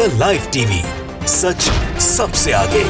The live TV, सच सबसे आगे।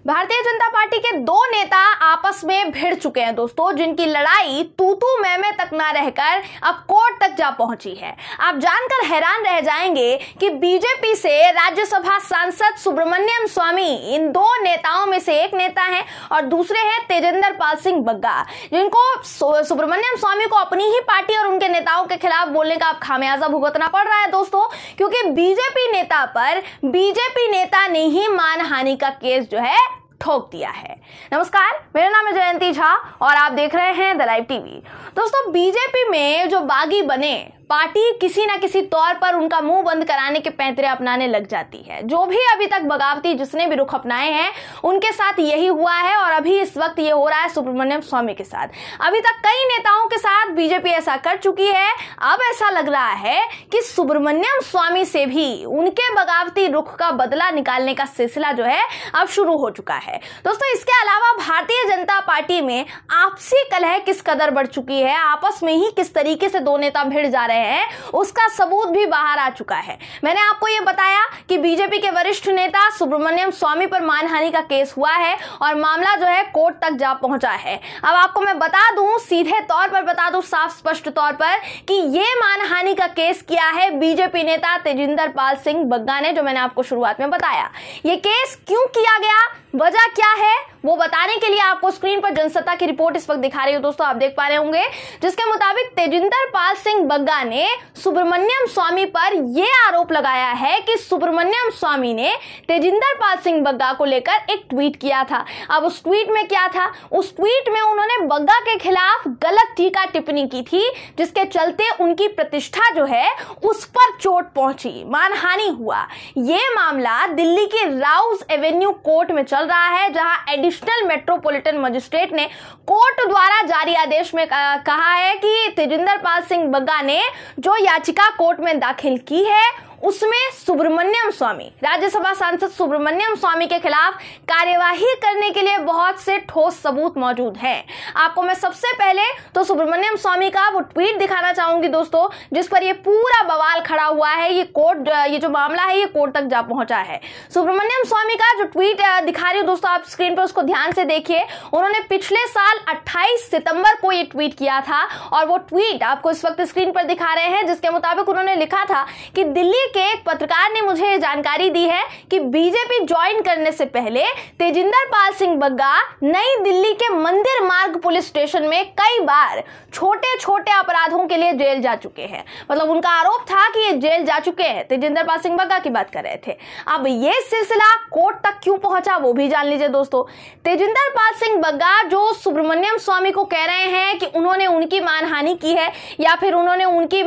Bharatiya Janata party के दो नेता आपस में भिड़ चुके हैं दोस्तों, जिनकी लड़ाई तू मैं तक ना रहकर अब कोर्ट तक जा पहुंची है। आप जानकर हैरान रह जाएंगे कि बीजेपी से राज्यसभा सांसद सुब्रमण्यम स्वामी इन दो नेताओं में से एक नेता हैं और दूसरे हैं तेजिंदर पाल सिंह बग्गा, जिनको सुब्रमण्यम स्वामी को अपनी ही पार्टी और उनके नेताओं के खिलाफ बोलने का अब खामियाजा भुगतना पड़ रहा है दोस्तों, क्योंकि बीजेपी नेता पर बीजेपी नेता ने ही मानहानि का केस जो है ठोक दिया है। नमस्कार, मेरा नाम है जयंती झा और आप देख रहे हैं द लाइव टीवी। दोस्तों, बीजेपी में जो बागी बने, पार्टी किसी ना किसी तौर पर उनका मुंह बंद कराने के पैंतरे अपनाने लग जाती है। जो भी अभी तक बगावती जिसने भी रुख अपनाए हैं उनके साथ यही हुआ है और अभी इस वक्त ये हो रहा है सुब्रमण्यम स्वामी के साथ। अभी तक कई नेताओं के साथ बीजेपी ऐसा कर चुकी है। अब ऐसा लग रहा है कि सुब्रमण्यम स्वामी से भी उनके बगावती रुख का बदला निकालने का सिलसिला जो है अब शुरू हो चुका है। दोस्तों, इसके अलावा भारतीय जनता पार्टी में आपसी कलह किस कदर बढ़ चुकी है, आपस में ही किस तरीके से दो नेता भिड़ जा रहे हैं, उसका सबूत भी बाहर आ चुका है। मैंने आपको यह बताया कि बीजेपी के वरिष्ठ नेता सुब्रमण्यम स्वामी पर मानहानि का केस हुआ है और मामला जो है कोर्ट तक जा पहुंचा है। अब आपको मैं बता दूं, सीधे तौर पर बता दूं, साफ स्पष्ट तौर पर कि यह मानहानि का केस किया है बीजेपी नेता तेजिंदर पाल सिंह बग्गा ने, जो मैंने आपको शुरुआत में बताया। यह केस क्यों किया गया, वजह क्या है, वो बताने के लिए आपको स्क्रीन पर जनसत्ता की रिपोर्ट इस वक्त दिखा रही हूं दोस्तों, आप देख पा रहे होंगे, जिसके मुताबिक तेजिंदर पाल सिंह बग्गा ने सुब्रमण्यम स्वामी पर यह आरोप लगाया है कि सुब्रमण्यम स्वामी ने तेजिंदर पाल सिंह बग्गा को लेकर एक ट्वीट किया था। अब उस ट्वीट में क्या था, उस ट्वीट में उन्होंने बग्गा के खिलाफ गलत टीका टिप्पणी की थी, जिसके चलते उनकी प्रतिष्ठा जो है उस पर चोट पहुंची, मानहानि हुआ। यह मामला दिल्ली की राउज एवेन्यू कोर्ट में चल रहा है, जहां एडिशनल मेट्रोपॉलिटन मजिस्ट्रेट ने कोर्ट द्वारा जारी आदेश में कहा है कि तेजिंदर पाल सिंह बग्गा ने जो याचिका कोर्ट में दाखिल की है उसमें सुब्रमण्यम स्वामी, राज्यसभा सांसद सुब्रमण्यम स्वामी के खिलाफ कार्यवाही करने के लिए बहुत से ठोस सबूत मौजूद हैं। आपको मैं सबसे पहले तो सुब्रमण्यम स्वामी का वो ट्वीट दिखाना चाहूंगी दोस्तों, जिस पर ये पूरा बवाल खड़ा हुआ है। ये जो मामला है ये कोर्ट तक जा पहुंचा है। सुब्रमण्यम स्वामी का जो ट्वीट दिखा रही हूं दोस्तों, आप स्क्रीन पर उसको ध्यान से देखिए। उन्होंने पिछले साल 28 सितंबर को ये ट्वीट किया था और वो ट्वीट आपको इस वक्त स्क्रीन पर दिखा रहे हैं, जिसके मुताबिक उन्होंने लिखा था कि दिल्ली के एक पत्रकार ने मुझे जानकारी दी है कि बीजेपी ज्वाइन करने से पहले तेजिंदर पाल सिंह बग्गा नई दिल्ली के मंदिर मार्ग पुलिस स्टेशन में कई बार छोटे छोटे अपराधों के लिए जेल जा चुके हैं। मतलब उनका आरोप था कि ये जेल जा चुके हैं। तेजिंदर पाल सिंह बग्गा की बात कर रहे थे। अब ये सिलसिला कोर्ट तक क्यों पहुंचा वो भी जान लीजिए दोस्तों। तेजिंदर पाल सिंह बग्गा जो सुब्रमण्यम स्वामी को कह रहे हैं कि उन्होंने उनकी मानहानि की है या फिर उन्होंने उनकी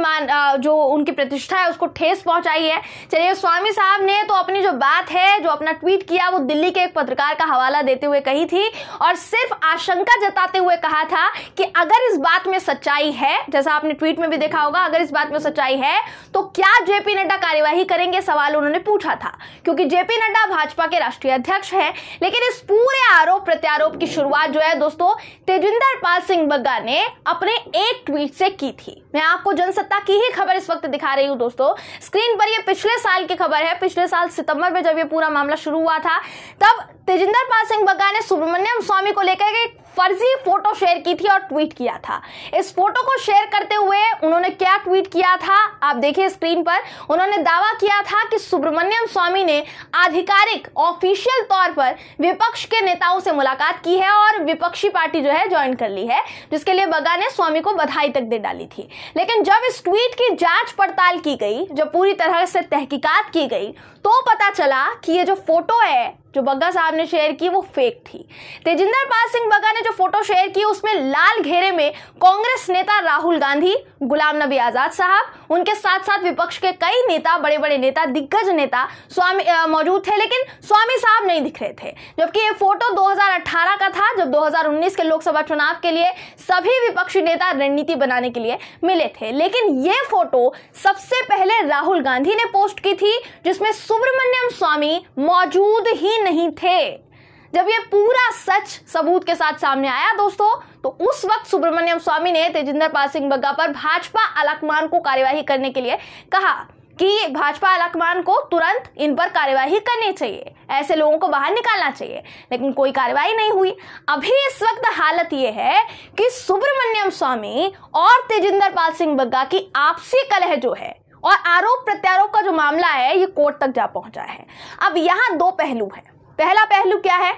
जो उनकी प्रतिष्ठा है उसको ठेस पहुंचाई है। चलिए, स्वामी साहब ने तो अपनी जो बात है, जो अपना ट्वीट किया, वो दिल्ली के एक पत्रकार का हवाला देते हुए कही थी और सिर्फ आशंका जताते हुए कहा था कि अगर इस बात में सच्चाई है, जैसा आपने ट्वीट में भी देखा होगा, अगर इस बात में सच्चाई है तो क्या जेपी नड्डा कार्यवाही करेंगे, सवाल उन्होंने पूछा था, क्योंकि जेपी नड्डा भाजपा के राष्ट्रीय अध्यक्ष हैं। लेकिन इस पूरे आरोप प्रत्यारोप की शुरुआत जो है दोस्तों तेजिंदर पाल सिंह बग्गा ने अपने एक ट्वीट से की थी। मैं आपको जनसत्ता की ही खबर इस वक्त दिखा रही हूं दोस्तों, स्क्रीन पर। ये पिछले साल की खबर है। पिछले साल सितंबर में जब ये पूरा मामला शुरू हुआ था, तब तेजिंदर पाल सिंह बग्गा ने सुब्रमण्यम स्वामी को लेकर एक फर्जी फोटो शेयर की थी और ट्वीट किया था। इस फोटो को शेयर करते हुए उन्होंने क्या ट्वीट किया था, आप देखिए स्क्रीन पर। उन्होंने दावा किया था कि सुब्रमण्यम स्वामी ने आधिकारिक ऑफिशियल तौर पर विपक्ष के नेताओं से मुलाकात की है और विपक्षी पार्टी जो है ज्वाइन कर ली है, जिसके लिए बग्गा ने स्वामी को बधाई तक दे डाली थी। लेकिन जब इस ट्वीट की जांच पड़ताल की गई, जब पूरी तरह से तहकीकात की गई, तो पता चला कि ये जो फोटो है जो बग्गा साहब ने शेयर की वो फेक थी। तेजिंदर पाल सिंह बग्गा ने जो फोटो शेयर की उसमें लाल घेरे में कांग्रेस नेता राहुल गांधी, गुलाम नबी आजाद साहब, उनके साथ साथ विपक्ष के कई नेता, बड़े बड़े नेता, दिग्गज नेता स्वामी मौजूद थे, लेकिन स्वामी साहब नहीं दिख रहे थे। जबकि ये फोटो 2018 का था, जब 2019 के लोकसभा चुनाव के लिए सभी विपक्षी नेता रणनीति बनाने के लिए मिले थे। लेकिन ये फोटो सबसे पहले राहुल गांधी ने पोस्ट की थी, जिसमें सुब्रमण्यम स्वामी मौजूद ही नहीं थे। जब ये पूरा सच सबूत के साथ सामने आया दोस्तों, तो उस वक्त सुब्रमण्यम स्वामी ने तेजिंदर पाल सिंह बग्गा पर भाजपा आलाकमान को कार्यवाही करने के लिए कहा। कि भाजपा आलाकमान को तुरंत इन पर कार्यवाही करनी चाहिए, ऐसे लोगों को बाहर निकालना चाहिए, लेकिन कोई कार्यवाही नहीं हुई। अभी इस वक्त हालत यह है कि सुब्रमण्यम स्वामी और तेजिंदर पाल सिंह बग्गा की आपसी कलह जो है और आरोप प्रत्यारोप का जो मामला है ये कोर्ट तक जा पहुंचा है। अब यहां दो पहलू हैं। पहला पहलू क्या है,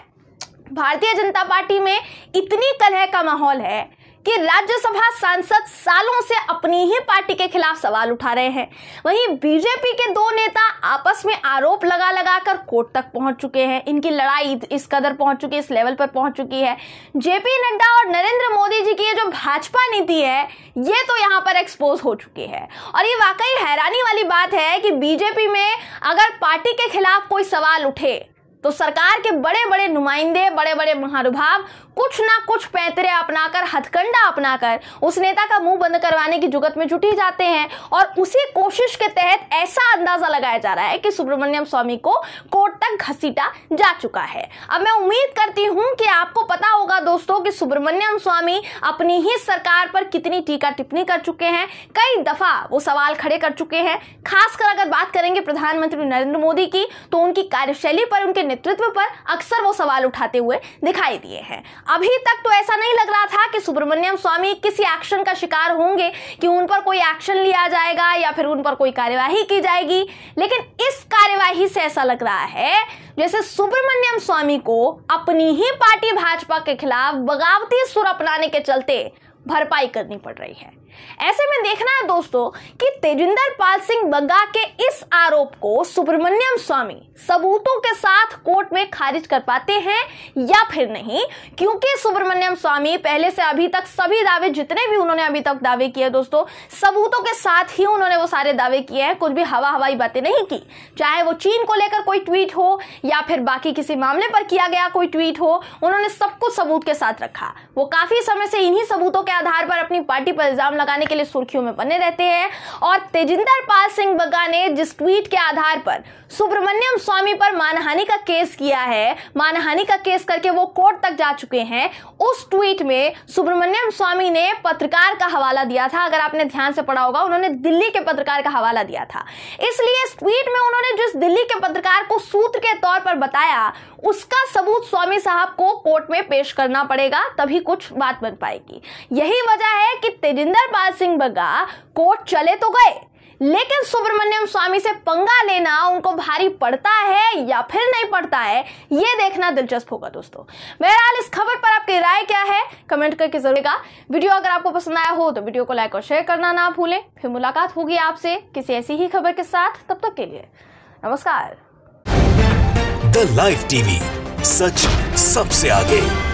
भारतीय जनता पार्टी में इतनी कलह का माहौल है कि राज्यसभा सांसद सालों से अपनी ही पार्टी के खिलाफ सवाल उठा रहे हैं। वहीं बीजेपी के दो नेता आपस में आरोप लगा लगा कर कोर्ट तक पहुंच चुके हैं। इनकी लड़ाई इस कदर पहुंच चुकी है, इस लेवल पर पहुंच चुकी है। जेपी नड्डा और नरेंद्र मोदी जी की ये जो भाजपा नीति है ये तो यहां पर एक्सपोज हो चुकी है। और ये वाकई हैरानी वाली बात है कि बीजेपी में अगर पार्टी के खिलाफ कोई सवाल उठे तो सरकार के बड़े बड़े नुमाइंदे, बड़े बड़े महानुभाव कुछ ना कुछ पैंतरे अपनाकर, हथकंडा अपनाकर उस नेता का मुंह बंद करवाने की जुगत में जुटी जाते हैं। और उसी कोशिश के तहत ऐसा अंदाजा लगाया जा रहा है कि सुब्रमण्यम स्वामी को कोर्ट तक घसीटा जा चुका है। अब मैं उम्मीद करती हूं कि आपको पता होगा दोस्तों कि सुब्रमण्यम स्वामी अपनी ही सरकार पर कितनी टीका टिप्पणी कर चुके हैं, कई दफा वो सवाल खड़े कर चुके हैं। खासकर अगर बात करेंगे प्रधानमंत्री नरेंद्र मोदी की तो उनकी कार्यशैली पर, उनके नेतृत्व पर अक्सर वो सवाल उठाते हुए दिखाई दिए हैं। अभी तक तो ऐसा नहीं लग रहा था कि सुब्रमण्यम स्वामी किसी एक्शन का शिकार होंगे, कि उन पर कोई एक्शन लिया जाएगा या फिर उन पर कोई कार्यवाही की जाएगी, लेकिन इस कार्यवाही से ऐसा लग रहा है जैसे सुब्रमण्यम स्वामी को अपनी ही पार्टी भाजपा के खिलाफ बगावती सुर अपनाने के चलते भरपाई करनी पड़ रही है। ऐसे में देखना है दोस्तों कि तेजिंदर पाल सिंह बग्गा के इस आरोप को सुब्रमण्यम स्वामी सबूतों के साथ कोर्ट में खारिज कर पाते हैं या फिर नहीं, क्योंकि सुब्रमण्यम स्वामी पहले से अभी तक सभी दावे, जितने भी उन्होंने अभी तक दावे किए दोस्तों, सबूतों के साथ ही उन्होंने वो सारे दावे किए हैं। कुछ भी हवाई बातें नहीं की, चाहे वो चीन को लेकर कोई ट्वीट हो या फिर बाकी किसी मामले पर किया गया कोई ट्वीट हो, उन्होंने सब कुछ सबूत के साथ रखा। वो काफी समय से इन्हीं सबूतों के आधार पर अपनी पार्टी पर इल्जाम लगाने के लिए सुर्खियों में बने रहते हैं। और तेजिंदर पाल सिंह बग्गा ने जिस ट्वीट के आधार पर सुब्रमण्यम स्वामी पर मानहानि का केस किया है, मानहानि का केस करके वो कोर्ट तक जा चुके हैं, उस ट्वीट में सुब्रमण्यम स्वामी ने पत्रकार का हवाला दिया था। अगर आपने ध्यान से पढ़ा होगा, उन्होंने दिल्ली के पत्रकार का हवाला दिया था। इसलिए इस ट्वीट में उन्होंने जिस दिल्ली के पत्रकार को सूत्र के तौर पर बताया, उसका सबूत स्वामी साहब को कोर्ट में पेश करना पड़ेगा, तभी कुछ बात बन पाएगी। यही वजह है कि तेजिंदर पाल सिंह बग्गा कोर्ट चले तो गए, लेकिन सुब्रमण्यम स्वामी से पंगा लेना उनको भारी पड़ता है या फिर नहीं पड़ता है, ये देखना दिलचस्प होगा दोस्तों। बहरहाल इस खबर पर आपकी राय क्या है कमेंट करके जरूर। वीडियो अगर आपको पसंद आया हो तो वीडियो को लाइक और शेयर करना ना भूलें। फिर मुलाकात होगी आपसे किसी ऐसी ही खबर के साथ, तब तक के लिए नमस्कार। द लाइव टीवी, सच सबसे आगे।